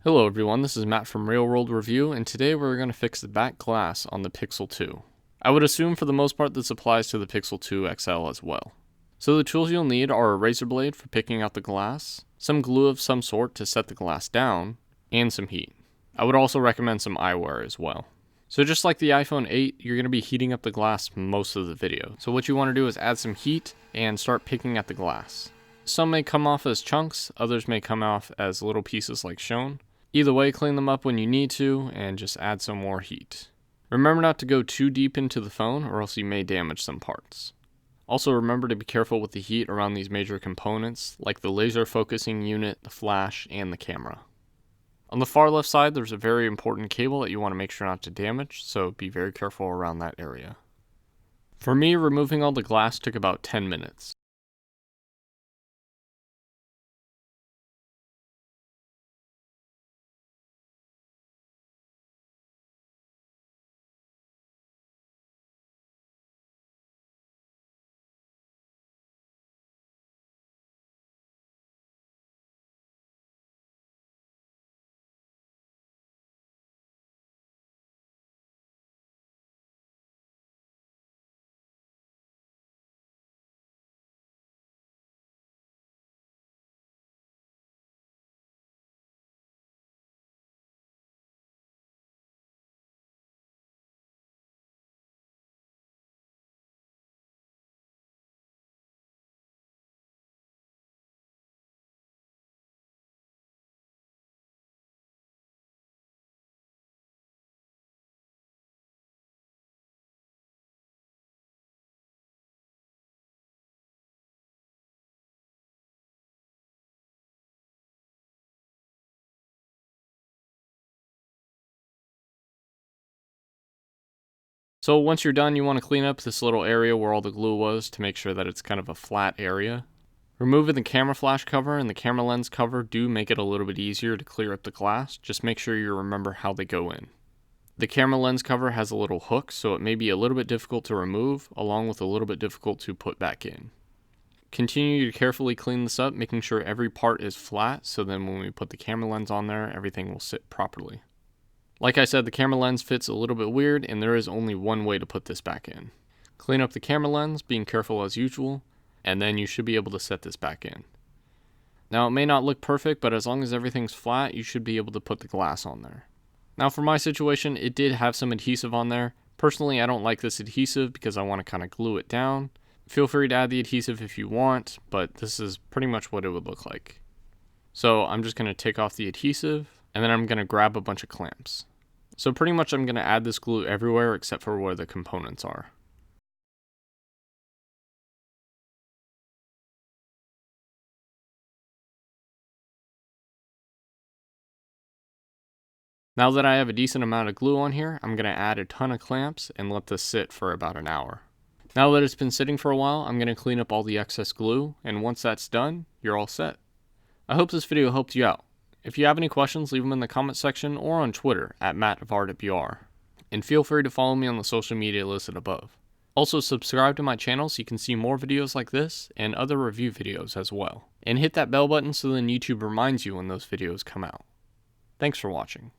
Hello everyone, this is Matt from Real World Review, and today we're going to fix the back glass on the Pixel 2. I would assume for the most part this applies to the Pixel 2 XL as well. So the tools you'll need are a razor blade for picking out the glass, some glue of some sort to set the glass down, and some heat. I would also recommend some eyewear as well. So just like the iPhone 8, you're going to be heating up the glass most of the video. So what you want to do is add some heat and start picking at the glass. Some may come off as chunks, others may come off as little pieces like shown. Either way, clean them up when you need to, and just add some more heat. Remember not to go too deep into the phone, or else you may damage some parts. Also remember to be careful with the heat around these major components, like the laser focusing unit, the flash, and the camera. On the far left side, there's a very important cable that you want to make sure not to damage, so be very careful around that area. For me, removing all the glass took about 10 minutes. So once you're done, you want to clean up this little area where all the glue was to make sure that it's kind of a flat area. Removing the camera flash cover and the camera lens cover do make it a little bit easier to clear up the glass, just make sure you remember how they go in. The camera lens cover has a little hook, so it may be a little bit difficult to remove, along with a little bit difficult to put back in. Continue to carefully clean this up, making sure every part is flat, so then when we put the camera lens on there, everything will sit properly. Like I said, the camera lens fits a little bit weird, and there is only one way to put this back in. Clean up the camera lens, being careful as usual, and then you should be able to set this back in. Now it may not look perfect, but as long as everything's flat, you should be able to put the glass on there. Now for my situation, it did have some adhesive on there. Personally, I don't like this adhesive because I want to kind of glue it down. Feel free to add the adhesive if you want, but this is pretty much what it would look like. So I'm just going to take off the adhesive, and then I'm going to grab a bunch of clamps. So pretty much I'm going to add this glue everywhere except for where the components are. Now that I have a decent amount of glue on here, I'm going to add a ton of clamps and let this sit for about an hour. Now that it's been sitting for a while, I'm going to clean up all the excess glue, and once that's done, you're all set. I hope this video helped you out. If you have any questions, leave them in the comment section or on Twitter at MattVarditBR. And feel free to follow me on the social media listed above. Also subscribe to my channel so you can see more videos like this and other review videos as well. And hit that bell button so then YouTube reminds you when those videos come out. Thanks for watching.